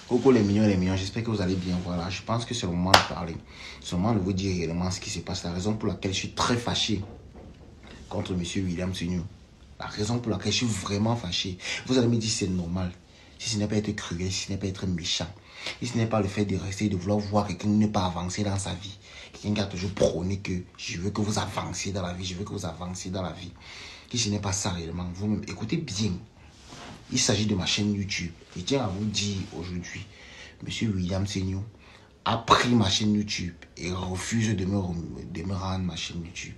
Coucou les mignons, j'espère que vous allez bien. Voilà, je pense que c'est le moment de parler. C'est le moment de vous dire réellement ce qui se passe. La raison pour laquelle je suis très fâché contre M. William Senior. La raison pour laquelle je suis vraiment fâché. Vous allez me dire c'est normal. Si ce n'est pas être cruel, si ce n'est pas être méchant. Si ce n'est pas le fait de rester, de vouloir voir quelqu'un ne pas avancer dans sa vie. Quelqu'un qui a toujours prôné que je veux que vous avanciez dans la vie. Je veux que vous avanciez dans la vie. Si ce n'est pas ça réellement, vous-même écoutez bien. Il s'agit de ma chaîne YouTube. Je tiens à vous dire aujourd'hui, M. William Senior a pris ma chaîne YouTube et refuse de me rendre ma chaîne YouTube.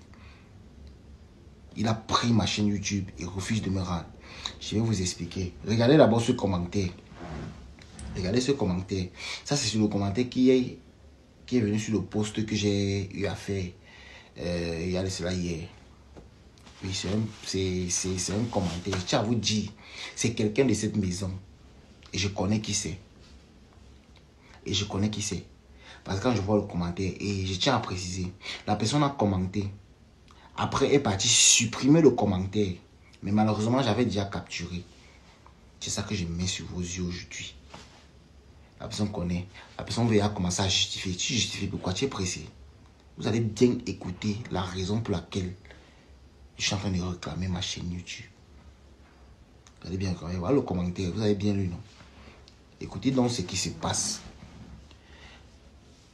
Il a pris ma chaîne YouTube et refuse de me rendre. Je vais vous expliquer. Regardez d'abord ce commentaire. Regardez ce commentaire. Ça, c'est sur le commentaire qui est venu sur le post que j'ai eu à faire il y a de cela hier. Oui, c'est un commentaire. Je tiens à vous dire, c'est quelqu'un de cette maison. Et je connais qui c'est. Et je connais qui c'est. Parce que quand je vois le commentaire, et je tiens à préciser, la personne a commenté. Après, est partie supprimer le commentaire. Mais malheureusement, j'avais déjà capturé. C'est ça que je mets sur vos yeux aujourd'hui. La personne connaît. La personne va commencer à justifier. Tu justifies pourquoi tu es pressé. Vous allez bien écouter la raison pour laquelle je suis en train de réclamer ma chaîne YouTube. Vous allez bien regarder. Voilà le commentaire. Vous avez bien lu, non? Écoutez donc ce qui se passe.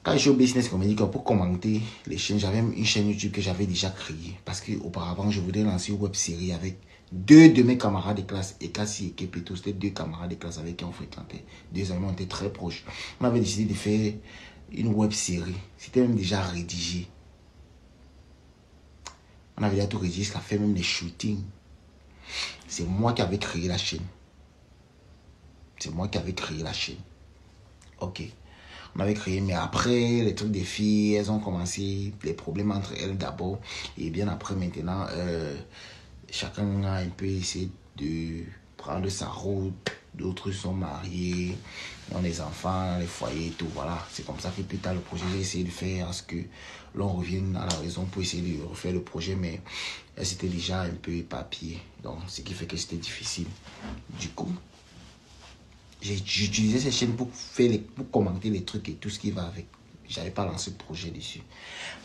Quand je suis au Business Communication pour commenter les chaînes, j'avais une chaîne YouTube que j'avais déjà créée. Parce qu'auparavant, je voulais lancer une web série avec deux de mes camarades de classe, Ekasi et Kepeto. C'était deux camarades de classe avec qui on fréquentait. Deux amis, on était très proches. On avait décidé de faire une web série. C'était même déjà rédigé. On avait déjà tout rédigé, ça fait même les shootings. C'est moi qui avais créé la chaîne. C'est moi qui avais créé la chaîne. Ok. On avait créé, mais après, les trucs des filles, elles ont commencé, les problèmes entre elles d'abord. Et bien après, maintenant, chacun a un peu essayé de prendre sa route. D'autres sont mariés, ont des enfants, les foyers et tout. Voilà, c'est comme ça que plus tard, le projet, j'ai essayé de faire à ce que l'on revienne à la raison pour essayer de refaire le projet. Mais c'était déjà un peu éparpillé. Donc, ce qui fait que c'était difficile. Du coup, j'utilisais ces chaînes pour commenter les trucs et tout ce qui va avec. J'avais pas lancé de projet dessus.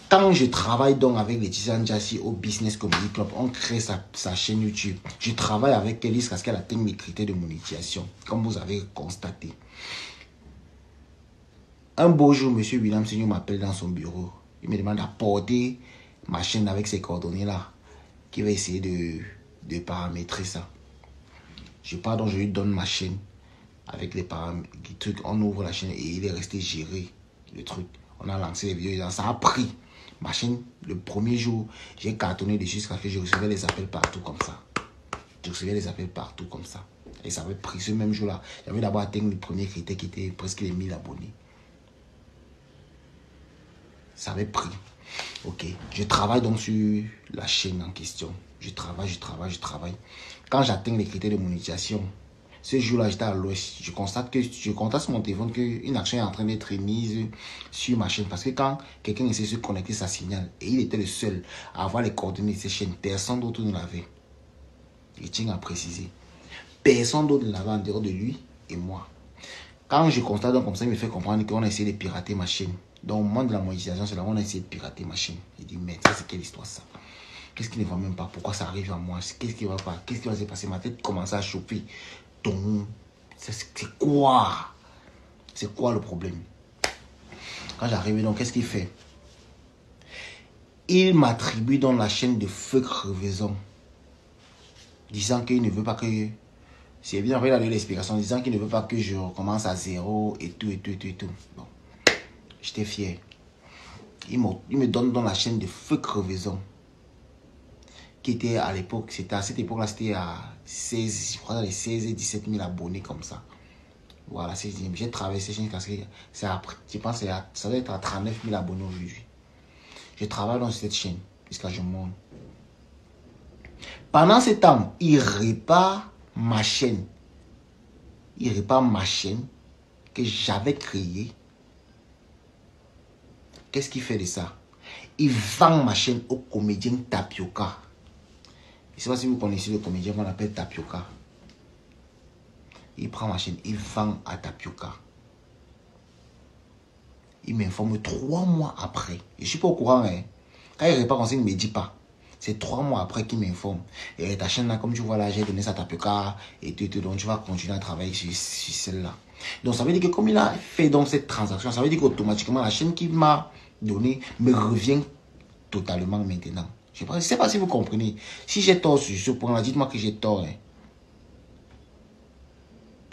Quand je travaille donc avec Laetitia Njassi au Business Comedy Club, on crée sa chaîne YouTube. Je travaille avec elle jusqu'à ce qu'elle atteigne les critères de monétisation, comme vous avez constaté. Un beau jour, M. William Senior m'appelle dans son bureau. Il me demande d'apporter ma chaîne avec ces coordonnées-là, qui va essayer de paramétrer ça. Je pars donc, je lui donne ma chaîne. Avec les trucs, on ouvre la chaîne et il est resté gérer le truc. On a lancé les vidéos, ça a pris. Ma chaîne, le premier jour, j'ai cartonné dessus jusqu'à ce que je recevais les appels partout comme ça. Je recevais les appels partout comme ça. Et ça avait pris ce même jour-là. J'avais d'abord atteint le premier critère qui était presque les 1000 abonnés. Ça avait pris. Ok. Je travaille donc sur la chaîne en question. Je travaille. Quand j'atteins les critères de monétisation, ce jour-là, j'étais à l'ouest. Je constate sur mon téléphone qu'une action est en train d'être mise sur ma chaîne. Parce que quand quelqu'un essaie de se connecter, ça signale. Et il était le seul à avoir les coordonnées de cette chaîne. Personne d'autre ne l'avait. Je tiens à préciser. Personne d'autre ne l'avait en dehors de lui et moi. Quand je constate donc comme ça, il me fait comprendre qu'on a essayé de pirater ma chaîne. Donc au moment de la monétisation, c'est là où on a essayé de pirater ma chaîne. Je dis, mais ça c'est quelle histoire ça? Qu'est-ce qui ne va même pas? Pourquoi ça arrive à moi? Qu'est-ce qui ne va pas? Qu'est-ce qui va se passer? Ma tête commence à chauffer. Donc, c'est quoi? C'est quoi le problème? Quand j'arrive, donc, qu'est-ce qu'il fait? Il m'attribue dans la chaîne de feu crevaison, disant qu'il ne veut pas que... C'est bien, après, il a donné l'explication, disant qu'il ne veut pas que je recommence à zéro et tout. Bon, j'étais fier. Il me donne dans la chaîne de feu crevaison, qui était à l'époque, à cette époque-là, c'était à 16, je crois, dans les 16 et 17 000 abonnés comme ça. Voilà, j'ai travaillé cette chaîne parce que je pense que ça doit être à 39 000 abonnés aujourd'hui. Je travaille dans cette chaîne jusqu'à je monte. Pendant ce temps, il répare ma chaîne. Il répare ma chaîne que j'avais créée. Qu'est-ce qu'il fait de ça? Il vend ma chaîne au comédien Tapioca. Je ne sais pas si vous connaissez le comédien qu'on appelle Tapioca. Il prend ma chaîne, il vend à Tapioca. Il m'informe 3 mois après. Je ne suis pas au courant. Hein. Quand il répond comme ça, il ne me dit pas. C'est 3 mois après qu'il m'informe. Et ta chaîne là, comme tu vois là, j'ai donné ça à Tapioca. Et tout, donc tu vas continuer à travailler sur celle-là. Donc ça veut dire que comme il a fait donc cette transaction, ça veut dire qu'automatiquement la chaîne qu'il m'a donné me revient totalement maintenant. Je ne sais pas si vous comprenez. Si j'ai tort sur ce point-là, dites-moi que j'ai tort. Hein.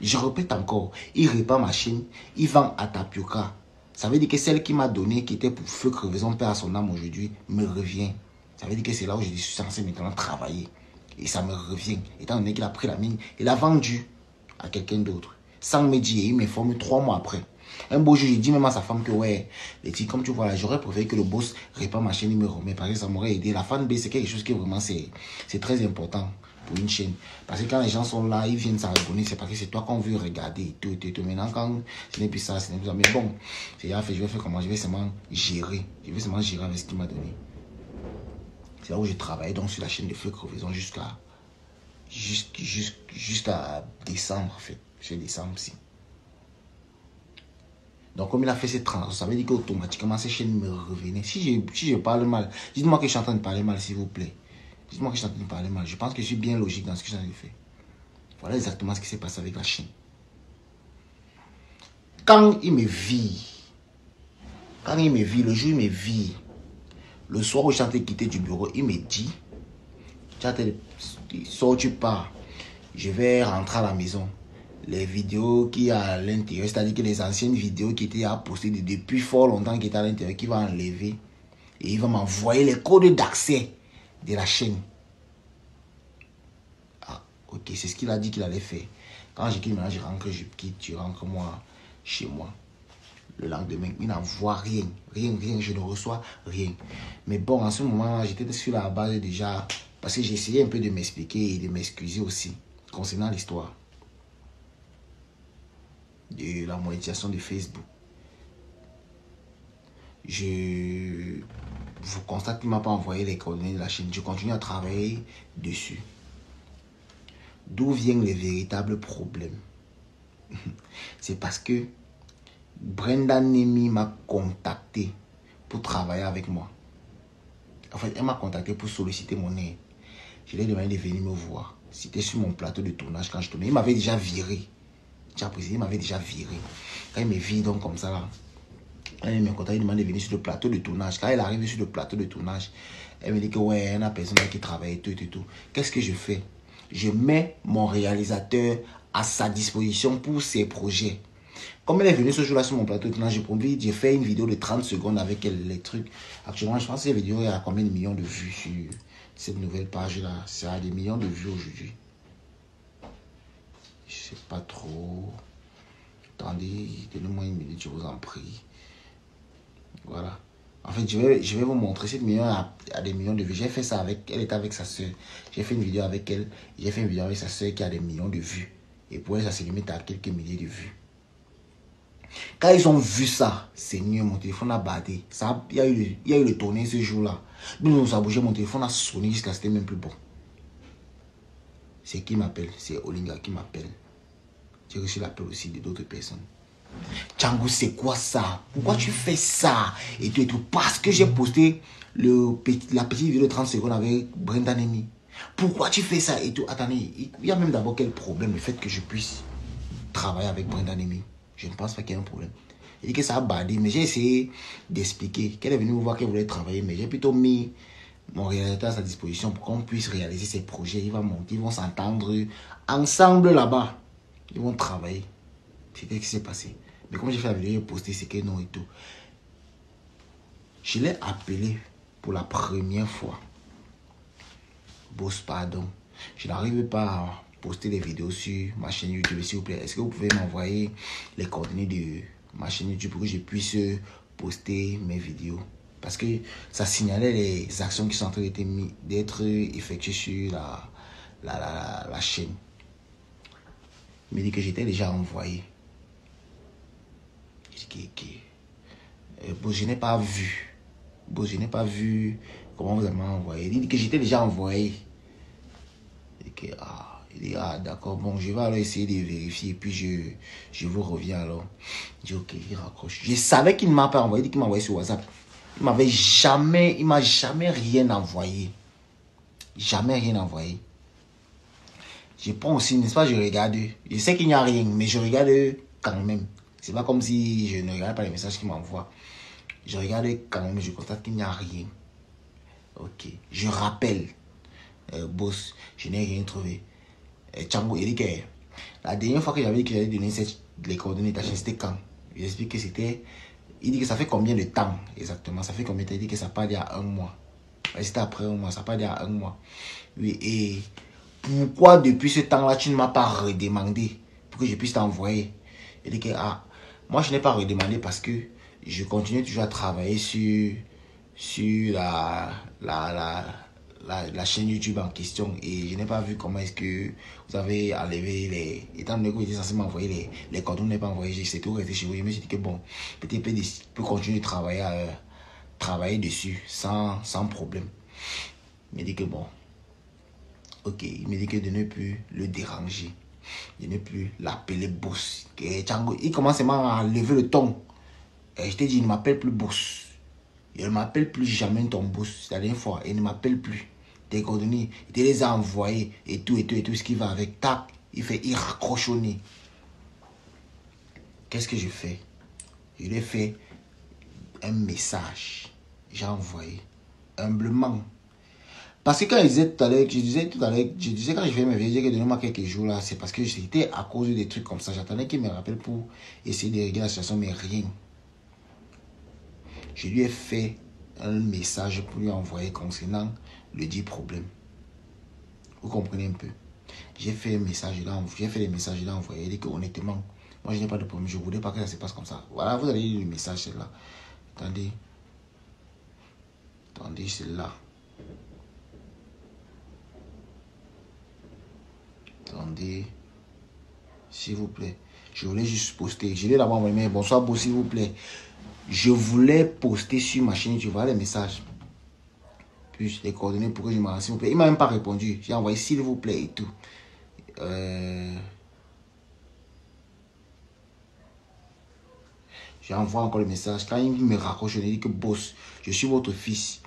Je répète encore, il répand ma chaîne, il vend à Tapioca. Ça veut dire que celle qui m'a donné, qui était pour Feu Crevaison, Père à son âme aujourd'hui, me revient. Ça veut dire que c'est là où je suis censé maintenant travailler. Et ça me revient. Étant donné qu'il a pris la mine, il a vendu à quelqu'un d'autre. Sans me dire, il m'informe 3 mois après. Un beau jour, il dit même à sa femme que ouais, Letty, comme tu vois là, j'aurais préféré que le boss répand ma chaîne, il me remet. Parce que ça m'aurait aidé. La fanbase, c'est quelque chose qui vraiment, c'est très important pour une chaîne. Parce que quand les gens sont là, ils viennent s'abonner, c'est parce que c'est toi qu'on veut regarder. Tout. Maintenant, quand ce n'est plus ça, ce n'est plus ça. Mais bon, je vais faire comment? Je vais seulement gérer. Je vais seulement gérer avec ce qu'il m'a donné. C'est là où je travaille donc sur la chaîne de Feu Crevaison jusqu'à décembre, en fait. Jusqu'à décembre, si. Donc, comme il a fait cette transaction, ça veut dire qu'automatiquement, ces chaînes me revenaient. Si je parle mal, dites-moi que je suis en train de parler mal, s'il vous plaît. Dites-moi que je suis en train de parler mal. Je pense que je suis bien logique dans ce que j'ai fait. Voilà exactement ce qui s'est passé avec la chaîne. Quand il me vit, le jour où il me vit, le soir où je suis en train de quitter du bureau, il me dit, sors, tu pars, je vais rentrer à la maison. Les vidéos qui y a à l'intérieur, c'est-à-dire que les anciennes vidéos qui étaient à poster depuis fort longtemps, qui étaient à l'intérieur, qui va enlever. Et il va m'envoyer les codes d'accès de la chaîne. Ah, ok, c'est ce qu'il a dit qu'il allait faire. Quand j'ai dit maintenant je rentre, je quitte, je rentre moi chez moi. Le lendemain, il n'envoie rien, je ne reçois rien. Mais bon, en ce moment-là, j'étais sur la base déjà, parce que j'ai essayé un peu de m'expliquer et de m'excuser aussi, concernant l'histoire de la monétisation de Facebook. Je vous constate qu'il ne m'a pas envoyé les coordonnées de la chaîne. Je continue à travailler dessus. D'où viennent les véritables problèmes? C'est parce que Brenda Nemi m'a contacté pour travailler avec moi. En fait, elle m'a contacté pour solliciter mon aide. Je lui ai demandé de venir me voir. C'était sur mon plateau de tournage quand je tournais. Il m'avait déjà viré. Tu as précisé, il m'avait déjà viré. Quand il me vire donc comme ça là, quand il me contacte, il demande de venir sur le plateau de tournage. Quand elle arrive sur le plateau de tournage, elle me dit que ouais, il y a une personne qui travaille et tout. Qu'est-ce que je fais? Je mets mon réalisateur à sa disposition pour ses projets. Comme elle est venue ce jour-là sur mon plateau de tournage, j'ai fait une vidéo de 30 secondes avec elle, les trucs. Actuellement, je pense que cette vidéo a combien de millions de vues sur cette nouvelle page-là? Ça a des millions de vues aujourd'hui. Je sais pas trop. Attendez, donnez-moi une minute, je vous en prie. Voilà. En fait, je vais vous montrer. Cette vidéo a des millions de vues. J'ai fait ça avec elle, était avec sa soeur. J'ai fait une vidéo avec elle. J'ai fait une vidéo avec sa soeur qui a des millions de vues. Et pour elle, ça se limite à quelques milliers de vues. Quand ils ont vu ça, Seigneur, mon téléphone a badé. Il y a eu le tournée ce jour-là. Nous, ça a bougé, mon téléphone a sonné jusqu'à ce que c'était même plus bon. C'est qui m'appelle? C'est Olinga qui m'appelle. J'ai reçu l'appel aussi de d'autres personnes. Django, c'est quoi ça? Pourquoi tu fais ça? Et tout. Parce que j'ai posté la petite vidéo de 30 secondes avec Brenda Nemi. Pourquoi tu fais ça? Et tout. Attendez, il y a même d'abord quel problème le fait que je puisse travailler avec Brenda Nemi? Je ne pense pas qu'il y ait un problème. Il dit que ça a badé, mais j'ai essayé d'expliquer qu'elle est venue me voir qu'elle voulait travailler, mais j'ai plutôt mis mon réalisateur à sa disposition pour qu'on puisse réaliser ses projets. Il va monter, ils vont s'entendre ensemble là-bas. Ils vont travailler. C'était ce qui s'est passé. Mais comme j'ai fait la vidéo, j'ai posté ce qu'elle non et tout. Je l'ai appelé pour la première fois. Boss, pardon. Je n'arrive pas à poster des vidéos sur ma chaîne YouTube, s'il vous plaît. Est-ce que vous pouvez m'envoyer les coordonnées de ma chaîne YouTube pour que je puisse poster mes vidéos? Parce que ça signalait les actions qui sont en train d'être effectuées sur la chaîne. Il me dit que j'étais déjà envoyé. Bon, je n'ai pas vu. Bon, je n'ai pas vu comment vous avez envoyé. Il dit que j'étais déjà envoyé. Il dit, ah d'accord, bon, je vais alors essayer de vérifier. Puis je vous reviens alors. Il dit ok, il raccroche. Je savais qu'il ne m'a pas envoyé, il dit qu'il m'a envoyé sur WhatsApp. Il m'a jamais rien envoyé. Jamais rien envoyé. Je prends aussi, n'est-ce pas, je regarde. Je sais qu'il n'y a rien, mais je regarde quand même. C'est pas comme si je ne regarde pas les messages qu'il m'envoie. Je regarde quand même, je constate qu'il n'y a rien. Ok. Je rappelle. Boss, je n'ai rien trouvé. Tchango, il dit que la dernière fois que j'avais dit que j'allais donner les coordonnées, c'était quand? Il explique que c'était. Il dit que ça fait combien de temps exactement? Ça fait combien de temps? Il dit que ça part d'il y a un mois. C'était après un mois, ça part d'il y a un mois. Oui, et pourquoi depuis ce temps-là, tu ne m'as pas redemandé pour que je puisse t'envoyer? Il dit que, ah, moi je n'ai pas redemandé parce que je continue toujours à travailler sur la chaîne YouTube en question et je n'ai pas vu comment est-ce que vous avez enlevé les... Étant donné que vous étiez censé m'envoyer les coordonnées, n'ai pas envoyé, c'est tout resté chez vous. Je me suis dit que bon, peut-être peut continuer de travailler dessus sans problème. Il me dit que bon, ok, il me dit que de ne plus le déranger, de ne plus l'appeler boss. Il commence à lever le ton. Et je t'ai dit, il ne m'appelle plus boss. Il ne m'appelle plus jamais ton boss. La dernière fois, il ne m'appelle plus. Tes coordonnées, il te les a envoyés et tout, ce qui va avec. Tac, il raccroche au nez. Qu'est-ce que je fais? Je lui ai fait un message. J'ai envoyé humblement. Parce que quand je disais tout à l'heure, je disais quand je fais mes vidéos, que donnez-moi quelques jours là, c'est parce que c'était à cause des trucs comme ça. J'attendais qu'il me rappelle pour essayer de régler la situation, mais rien. Je lui ai fait un message pour lui envoyer concernant le dit problème. Vous comprenez un peu? J'ai fait un message là, j'ai fait des messages là envoyés. Il dit que honnêtement, moi je n'ai pas de problème. Je ne voulais pas que ça se passe comme ça. Voilà, vous allez lire le message, c'est là. Attendez. Attendez, c'est là. Attendez. S'il vous plaît. Je voulais juste poster. Je l'ai d'abord envoyé, mais bonsoir, beau, s'il vous plaît. Je voulais poster sur ma chaîne, tu vois les messages. Puis les coordonnées pour que je m'en s'il vous plaît. Il m'a même pas répondu. J'ai envoyé s'il vous plaît et tout. J'envoie encore le message. Quand il me raccroche, je lui dis que boss, je suis votre fils.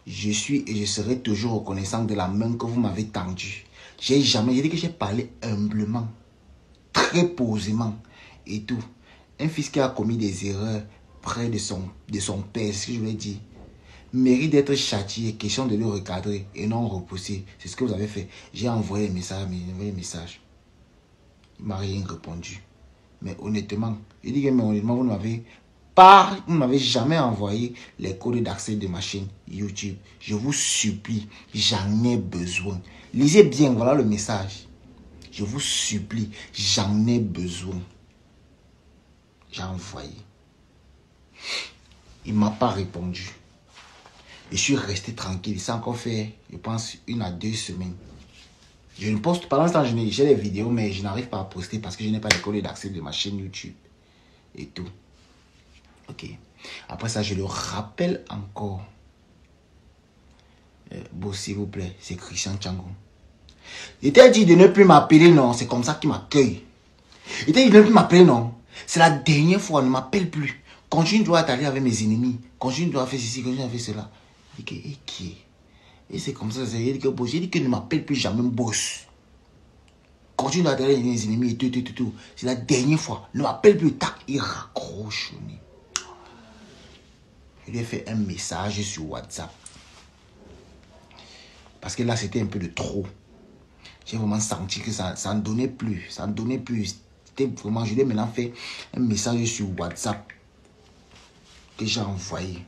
Je suis et je serai toujours reconnaissant de la main que vous m'avez tendue. J'ai dit que j'ai parlé humblement, très posément et tout. Un fils qui a commis des erreurs près de son père, c'est ce que je lui ai dit, mérite d'être châtié, question de le recadrer et non repousser. C'est ce que vous avez fait. J'ai envoyé les messages, il m'a rien répondu. Mais honnêtement, je dis que vous ne m'avez jamais envoyé les codes d'accès de ma chaîne YouTube. Je vous supplie, j'en ai besoin. Lisez bien, voilà le message. Je vous supplie, j'en ai besoin. J'ai envoyé. Il ne m'a pas répondu. Je suis resté tranquille. Il s'est encore fait, je pense, 1 à 2 semaines. Je ne poste pas. Pendant ce temps, j'ai des vidéos, mais je n'arrive pas à poster parce que je n'ai pas les codes d'accès de ma chaîne YouTube. Et tout. Ok. Après ça, je le rappelle encore. Bon, s'il vous plaît, c'est Christian Tchango. Il t'a dit de ne plus m'appeler, non. C'est comme ça qu'il m'accueille. Il t'a dit de ne plus m'appeler, non. C'est la dernière fois, ne m'appelle plus. Continue de aller avec mes ennemis. Continue de faire ceci, continue de faire cela. Il dit que, et qui? Et c'est comme ça, il dit que boss. Il dit que ne m'appelle plus jamais boss. Continue d'aller avec mes ennemis et tout. C'est la dernière fois. Ne m'appelle plus, tac, il raccroche. Je lui ai fait un message sur WhatsApp. Parce que là, c'était un peu de trop. J'ai vraiment senti que ça ne donnait plus. Ça ne donnait plus. C'était vraiment, je lui ai maintenant fait un message sur WhatsApp que j'ai envoyé.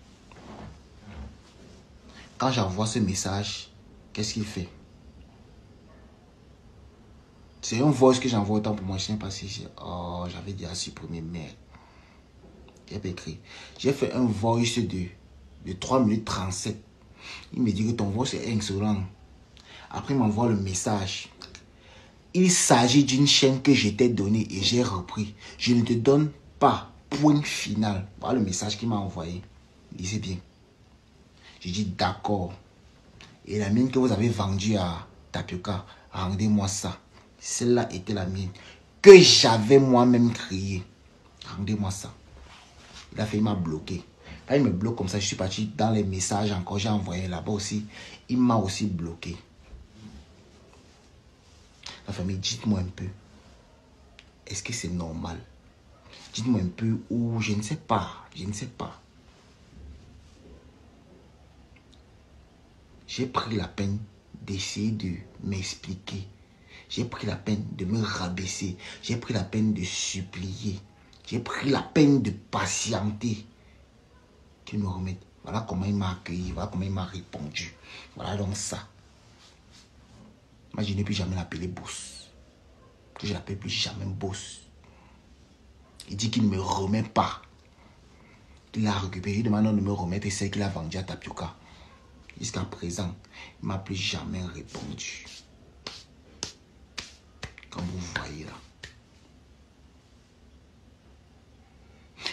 Quand j'envoie ce message, qu'est-ce qu'il fait? C'est un voice que j'envoie autant pour moi. Je ne sais pas si oh, j'avais déjà supprimé, merde. J'ai pas écrit. J'ai fait un voice de 3 minutes 37. Il me dit que ton voice est insolent. Après, il m'envoie le message. Il s'agit d'une chaîne que je t'ai donnée et j'ai repris. Je ne te donne pas. Point final. Voilà le message qu'il m'a envoyé. Lisez bien. J'ai dit d'accord. Et la mienne que vous avez vendue à Tapioca, rendez-moi ça. Celle-là était la mienne. Que j'avais moi-même créée. Rendez-moi ça. Il a fait, il m'a bloqué. Quand il me bloque comme ça, je suis parti dans les messages encore, j'ai envoyé là-bas aussi. Il m'a aussi bloqué. La famille, dites-moi un peu. Est-ce que c'est normal? Dites-moi un peu où, je ne sais pas. Je ne sais pas. J'ai pris la peine d'essayer de m'expliquer. J'ai pris la peine de me rabaisser. J'ai pris la peine de supplier. J'ai pris la peine de patienter. Qu'il me remette. Voilà comment il m'a accueilli. Voilà comment il m'a répondu. Voilà donc ça. Moi, je n'ai plus jamais l'appelé boss. Je ne l'appelle plus jamais boss. Il dit qu'il ne me remet pas. Il a récupéré. Il demande de me remettre celle qu'il a vendue à Tapioca. Jusqu'à présent, il ne m'a plus jamais répondu. Comme vous voyez là.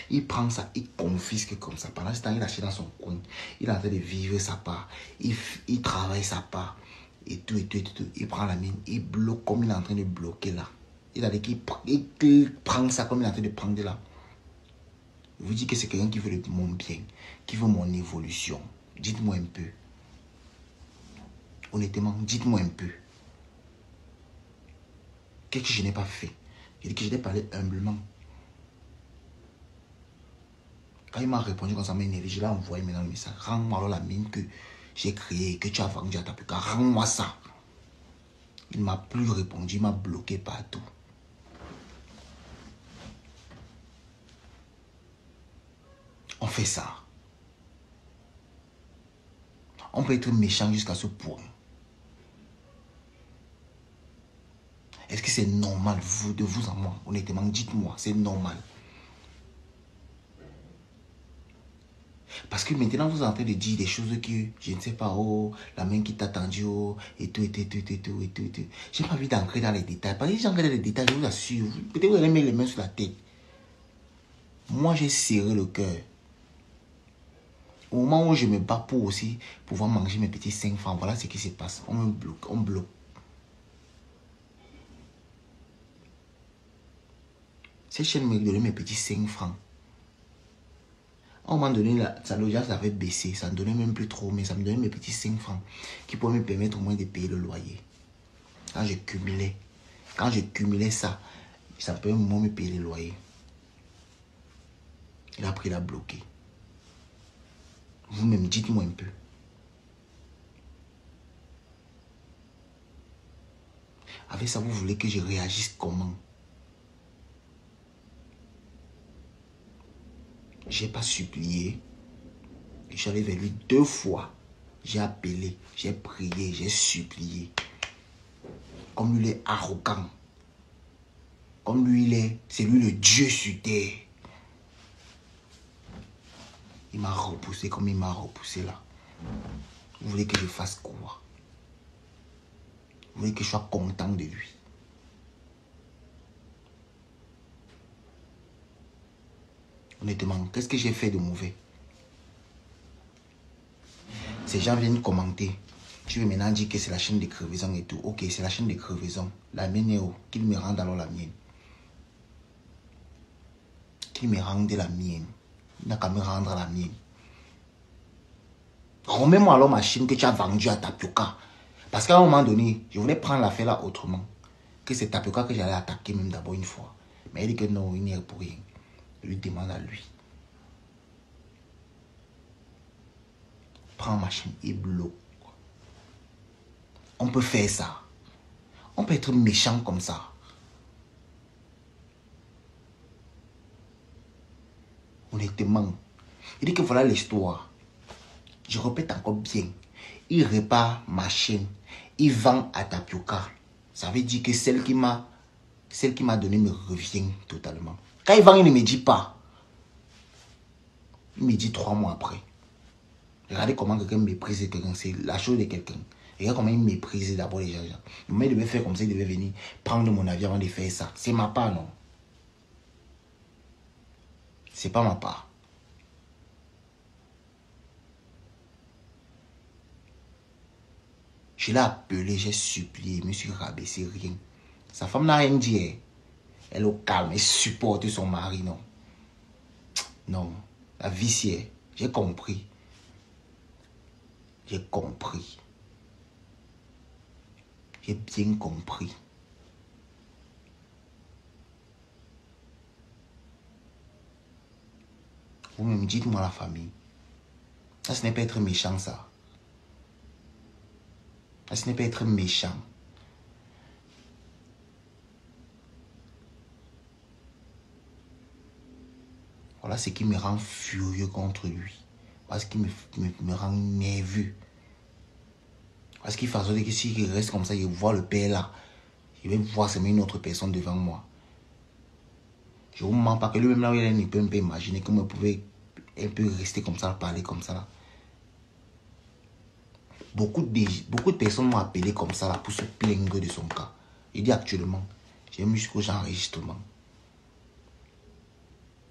Il prend ça, il confisque comme ça. Pendant ce temps, il achète dans son coin. Il est en train de vivre sa part. Il travaille sa part. Et tout. Il prend la mine. Il bloque comme il est en train de bloquer là. Il a dit qu'il prend ça comme il est en train de prendre là. Je vous dis que c'est quelqu'un qui veut mon bien. Qui veut mon évolution. Dites-moi un peu. Honnêtement, dites-moi un peu. Qu'est-ce que je n'ai pas fait? Je dis que je n'ai parlé humblement. Quand il m'a répondu quand ça m'a énervé, je l'ai envoyé maintenant le message. Rends-moi alors la mine que j'ai créée, que tu as vendue à Tapioca. Rends-moi ça. Il ne m'a plus répondu, il m'a bloqué partout. On fait ça. On peut être méchant jusqu'à ce point. Est-ce que c'est normal, vous, de vous en moi? Honnêtement, dites-moi, c'est normal. Parce que maintenant, vous êtes en train de dire des choses que, je ne sais pas, oh, la main qui t'a tendu, oh, et tout. J'ai pas envie d'entrer dans les détails. Parce que si j'entre dans les détails, je vous assure, peut-être vous allez mettre les mains sur la tête. Moi, j'ai serré le cœur. Au moment où je me bats pour aussi pouvoir manger mes petits 5 francs, voilà ce qui se passe. On me bloque, on bloque. Cette chaîne me donnait mes petits 5 francs. À un moment donné, l'audience avait baissé. Ça ne donnait même plus trop, mais ça me donnait mes petits 5 francs qui pouvaient me permettre au moins de payer le loyer. Quand je cumulais ça, ça pouvait au moins me payer le loyer. Il a pris la bloqué. Vous-même, dites-moi un peu. Avec ça, vous voulez que je réagisse comment? Je n'ai pas supplié. Je suis allé vers lui 2 fois. J'ai appelé, j'ai prié, j'ai supplié. Comme lui, il est arrogant. Comme lui, c'est lui le Dieu sur terre. Il m'a repoussé comme il m'a repoussé là. Vous voulez que je fasse quoi? Vous voulez que je sois content de lui? Honnêtement, qu'est-ce que j'ai fait de mauvais? Ces gens viennent commenter. Tu veux maintenant dire que c'est la chaîne de crevaison et tout. Ok, c'est la chaîne de crevaison. La mienne est où? Qu'il me rende alors la mienne. Qu'il me rende la mienne. Il n'a qu'à me rendre la mienne. Remets-moi alors ma chaîne que tu as vendue à Tapioca. Parce qu'à un moment donné, je voulais prendre l'affaire là autrement. Que c'est Tapioca que j'allais attaquer même d'abord une fois. Mais il dit que non, il n'y est pour rien. Je lui demande à lui. Prends ma chaîne et bloque. On peut faire ça. On peut être méchant comme ça. Honnêtement. Il dit que voilà l'histoire. Je répète encore bien. Il répare ma chaîne. Il vend à Tapioca. Ça veut dire que celle qui m'a donné me revient totalement. Quand il vend, il ne me dit pas. Il me dit 3 mois après. Regardez comment quelqu'un méprise quelqu'un. C'est la chose de quelqu'un. Regardez comment il méprise d'abord les gens. Mais il devait faire comme ça. Il devait venir prendre mon avis avant de faire ça. C'est ma part, non? C'est pas ma part. Je l'ai appelé, j'ai supplié, je me suis rabaissé, rien. Sa femme n'a rien dit. Elle est au calme, elle supporte son mari, non. Non, la vie c'est est. J'ai compris. J'ai compris. J'ai bien compris. Vous-même, dites-moi la famille. Ça, ce n'est pas être méchant, ça. Ça, ce n'est pas être méchant. Voilà ce qui me rend furieux contre lui. Voilà ce qui me rend nerveux. Parce qu'il façonne que s'il reste comme ça, il voit le père là. Il va voir seulement une autre personne devant moi. Je ne vous mens pas que lui-même là, il peut un peu imaginer comment il pouvait un peu rester comme ça, parler comme ça là. Beaucoup de personnes m'ont appelé comme ça là pour se plaindre de son cas. Il dit actuellement, j'ai mis jusqu'au enregistrement.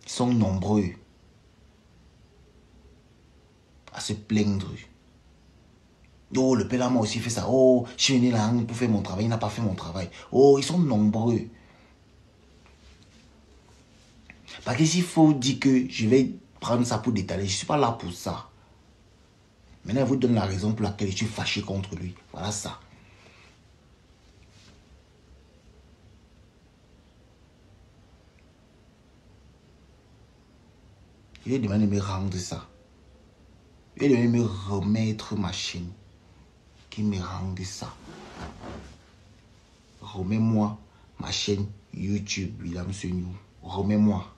Ils sont nombreux à se plaindre. Oh, le père là m'a aussi fait ça. Oh, je suis venu là pour faire mon travail, il n'a pas fait mon travail. Oh, ils sont nombreux. Parce que s'il faut dire que je vais prendre ça pour détailler, je ne suis pas là pour ça. Maintenant, je vous donne la raison pour laquelle je suis fâché contre lui. Voilà ça. Il est demandé de me rendre ça. Il est demandé de me remettre ma chaîne. Qui me rende ça. Remets-moi ma chaîne YouTube, William Seignou. Remets-moi.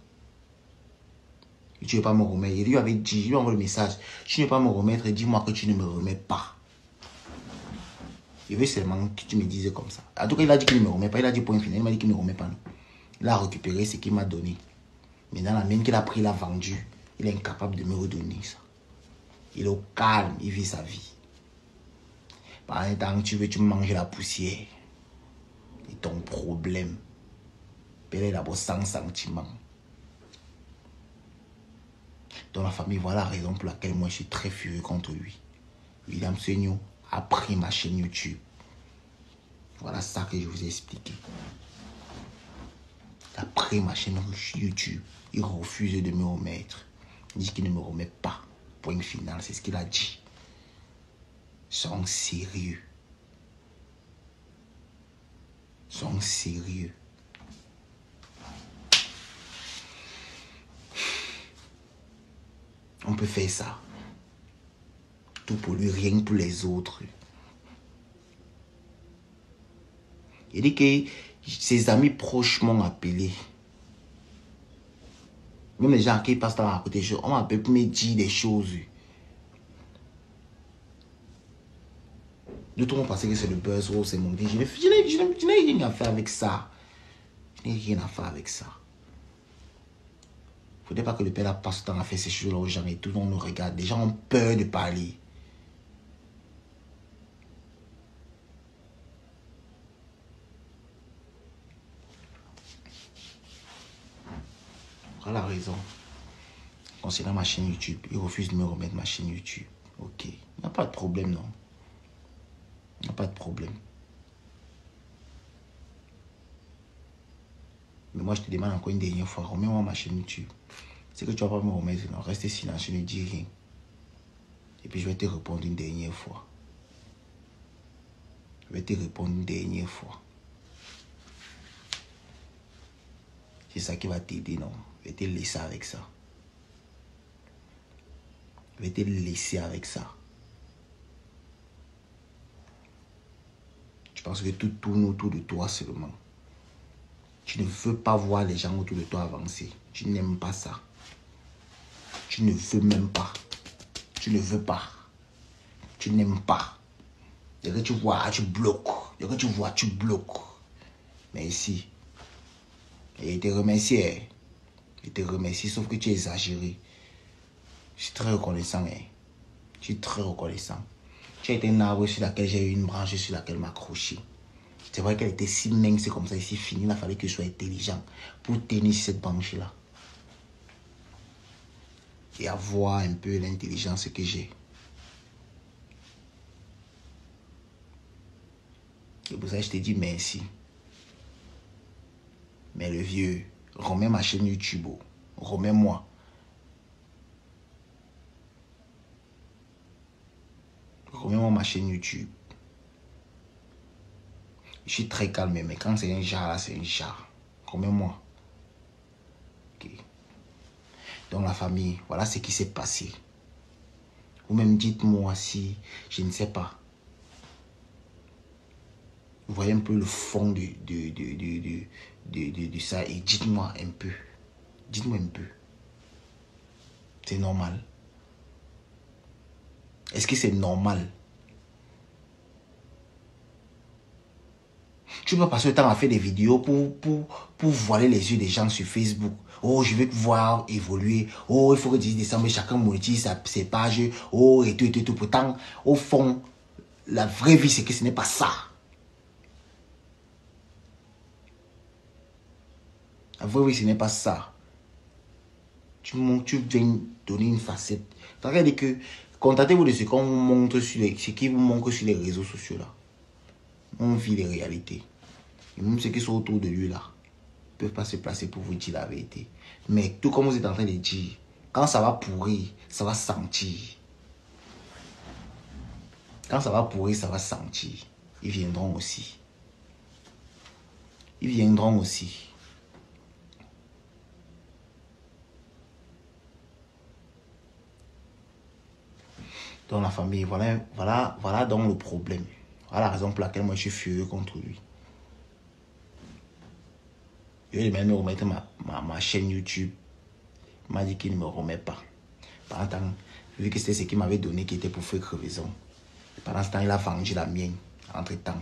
Tu ne veux pas me remettre. Il lui avait dit, il lui envoie le message. Tu ne veux pas me remettre, dis-moi que tu ne me remets pas. Il veut seulement que tu me dises comme ça. En tout cas, il a dit qu'il ne me remet pas. Il a dit point final. Il m'a dit qu'il ne me remet pas. Non. Il a récupéré ce qu'il m'a donné. Mais dans la même qu'il a pris, il a vendu. Il est incapable de me redonner ça. Il est au calme. Il vit sa vie. Par un temps, tu veux, tu manges la poussière. Et ton problème. Il est d'abord sans sentiment. Dans la famille, voilà la raison pour laquelle moi je suis très furieux contre lui. William Seignou a pris ma chaîne YouTube. Voilà ça que je vous ai expliqué. Il a pris ma chaîne YouTube. Il refuse de me remettre. Il dit qu'il ne me remet pas. Point final, c'est ce qu'il a dit. Sont sérieux. Sont sérieux. On peut faire ça. Tout pour lui, rien que pour les autres. Il dit que ses amis proches m'ont appelé. Même les gens qui passent dans la côté, on m'appelle pour me dire des choses. De tout le monde pensait que c'est le buzz ou c'est mon vie. Je n'ai rien à faire avec ça. Je n'ai rien à faire avec ça. Il ne faudrait pas que le père là passe temps à faire ces choses-là aux gens et tout le monde nous regarde. Les gens ont peur de parler. Voilà la raison. Concernant ma chaîne YouTube, il refuse de me remettre ma chaîne YouTube. Ok. Il n'y a pas de problème, non. Il n'y a pas de problème. Mais moi, je te demande encore une dernière fois, remets-moi ma chaîne YouTube. C'est que tu ne vas pas me remettre, non. Reste silencieux, ne dis rien. Et puis, je vais te répondre une dernière fois. Je vais te répondre une dernière fois. C'est ça qui va t'aider, non. Je vais te laisser avec ça. Je vais te laisser avec ça. Je pense que tout tourne autour de toi seulement. Tu ne veux pas voir les gens autour de toi avancer. Tu n'aimes pas ça. Tu ne veux même pas. Tu ne veux pas. Tu n'aimes pas. Dès que tu vois, tu bloques. Dès que tu vois, tu bloques. Mais ici, et je te remercie. Je te remercie, sauf que tu es exagéré. Je suis très reconnaissant. Je suis très reconnaissant. Tu as été un arbre sur laquelle j'ai eu une branche sur laquelle m'accrocher. C'est vrai qu'elle était si mince, c'est comme ça, ici fini. Il a fallu que je sois intelligent pour tenir cette branche-là. Et avoir un peu l'intelligence que j'ai. Et pour ça, je te dis merci. Mais le vieux, remets ma chaîne YouTube. Remets-moi. Donnez-moi ma chaîne YouTube. Je suis très calme, mais quand c'est un jar là, c'est un jar. Combien-moi. Ok. Donc la famille, voilà ce qui s'est passé. Ou même dites-moi si, je ne sais pas. Vous voyez un peu le fond de ça et dites-moi un peu. Dites-moi un peu. C'est normal. Est-ce que c'est normal? Tu peux passer le temps à faire des vidéos pour voiler les yeux des gens sur Facebook. Oh, je veux te voir évoluer. Oh, il faut que 10 décembre, chacun monétise ses pages. Oh, et tout, et tout, et tout. Pourtant, au fond, la vraie vie, c'est que ce n'est pas ça. La vraie vie, ce n'est pas ça. Tu viens donner une facette. Regardez que, contactez-vous de ce qu'on vous montre sur ce qui vous montre sur les réseaux sociaux là. On vit les réalités. Et même ceux qui sont autour de lui là, ne peuvent pas se placer pour vous dire la vérité. Mais tout comme vous êtes en train de dire, quand ça va pourrir, ça va sentir. Quand ça va pourrir, ça va sentir. Ils viendront aussi. Ils viendront aussi. Dans la famille, voilà donc le problème. Voilà la raison pour laquelle moi je suis furieux contre lui. Je vais même me remettre ma chaîne YouTube. Il m'a dit qu'il ne me remet pas. Pendant ce temps, vu que c'était ce qu'il m'avait donné qui était pour faire crevaison. Pendant ce temps, il a vendu la mienne. Entre temps.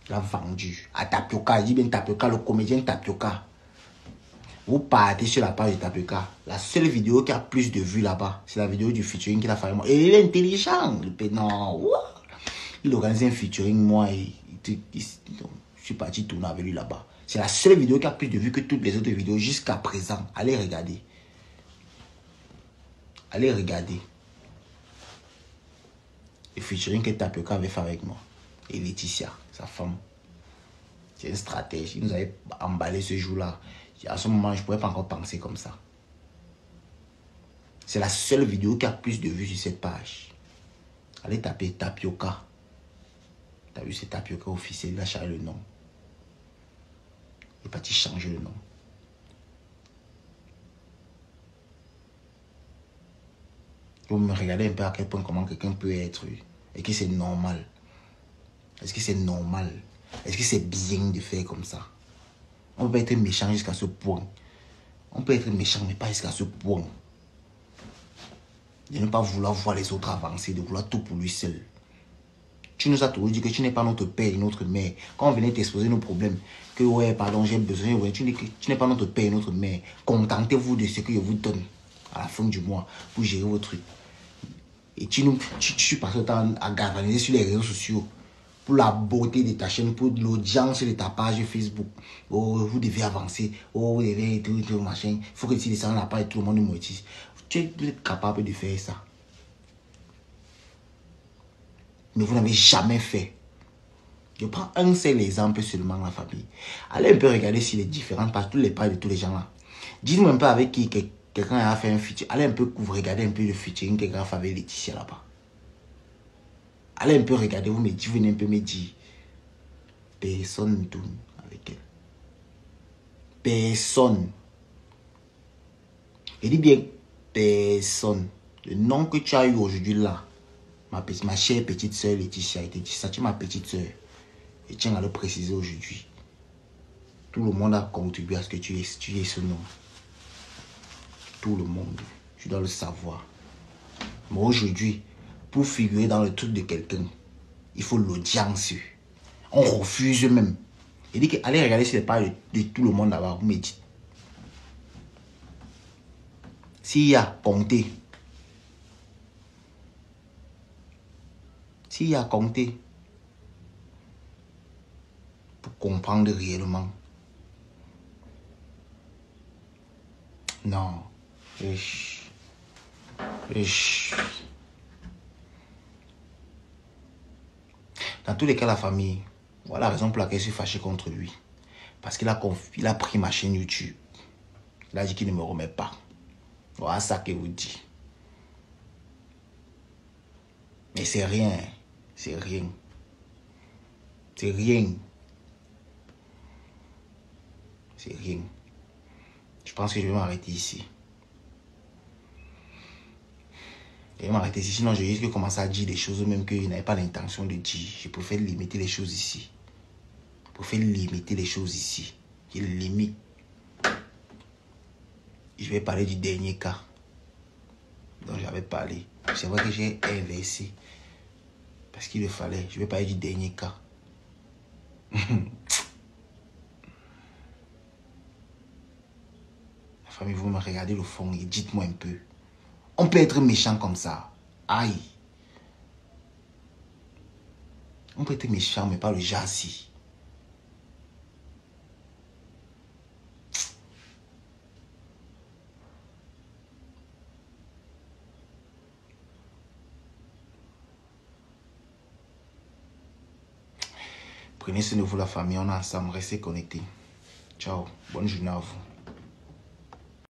Il a vendu. À Tapioca, il dit bien Tapioca, le comédien Tapioca. Vous partez sur la page de Tapioca. La seule vidéo qui a plus de vues là-bas, c'est la vidéo du featuring qu'il a fait avec moi. Et il est intelligent. Non, il organise un featuring, moi, je suis parti tourner avec lui là-bas. C'est la seule vidéo qui a plus de vues que toutes les autres vidéos jusqu'à présent. Allez regarder. Allez regarder. Le featuring que Tapioca avait fait avec moi. Et Laetitia, sa femme. C'est une stratégie. Il nous avait emballé ce jour-là. À ce moment, je ne pourrais pas encore penser comme ça. C'est la seule vidéo qui a plus de vues sur cette page. Allez taper Tapioca. Tu as vu, c'est Tapioca officiel. Il a changé le nom. Il est parti changer le nom. Vous me regardez un peu à quel point comment quelqu'un peut être. Et que c'est normal. Est-ce que c'est normal? Est-ce que c'est bien de faire comme ça? On peut être méchant jusqu'à ce point. On peut être méchant, mais pas jusqu'à ce point. De ne pas vouloir voir les autres avancer, de vouloir tout pour lui seul. Tu nous as toujours dit que tu n'es pas notre père et notre mère. Quand on venait t'exposer nos problèmes, que ouais, pardon, j'ai besoin, ouais, tu n'es pas notre père et notre mère. Contentez-vous de ce que je vous donne à la fin du mois pour gérer vos trucs. Et tu passes le temps à galvaniser sur les réseaux sociaux pour la beauté de ta chaîne, pour l'audience de ta page Facebook. Oh, vous devez avancer. Oh, vous devez tout machin. Il faut que tu descendes la page et tout le monde monétise. Tu es capable de faire ça. Mais vous n'avez jamais fait. Je prends un seul exemple seulement, la famille. Allez un peu regarder sur les différentes pages, toutes les pages de tous les gens là. Dites-moi un peu avec qui quelqu'un a fait un featuring. Allez un peu regarder un peu le featuring que quelqu'un a fait avec Laetitia là-bas. Allez un peu regarder, vous venez un peu me dire. Personne ne tourne avec elle. Personne. Je dis bien personne. Le nom que tu as eu aujourd'hui là, ma chère petite soeur Laetitia, ça tu es ma petite soeur. Et tiens à le préciser aujourd'hui. Tout le monde a contribué à ce que tu aies ce nom. Tout le monde. Tu dois le savoir. Mais aujourd'hui, pour figurer dans le truc de quelqu'un, il faut l'audience. On refuse même. Il dit que allez regarder si les pages de tout le monde là-bas, vous me dites. S'il y a compté. S'il y a compté. Pour comprendre réellement. Non. Dans tous les cas, la famille, voilà la raison pour laquelle je suis fâché contre lui. Parce qu'il a pris ma chaîne YouTube. Il a dit qu'il ne me remet pas. Voilà ça qu'il vous dit. Mais c'est rien. C'est rien. C'est rien. C'est rien. Je pense que je vais m'arrêter ici. Je vais m'arrêter ici, sinon je risque de commencer à dire des choses même que je n'avais pas l'intention de dire. Je préfère limiter les choses ici. Je préfère limiter les choses ici. Je limite. Je vais parler du dernier cas dont j'avais parlé. C'est vrai que j'ai inversé. Parce qu'il le fallait. Je vais parler du dernier cas. La famille, vous me regardez le fond et dites-moi un peu. On peut être méchant comme ça. Aïe. On peut être méchant, mais pas le jazzy. Prenez soin de vous, la famille. On est ensemble. Restez connectés. Ciao. Bonne journée à vous.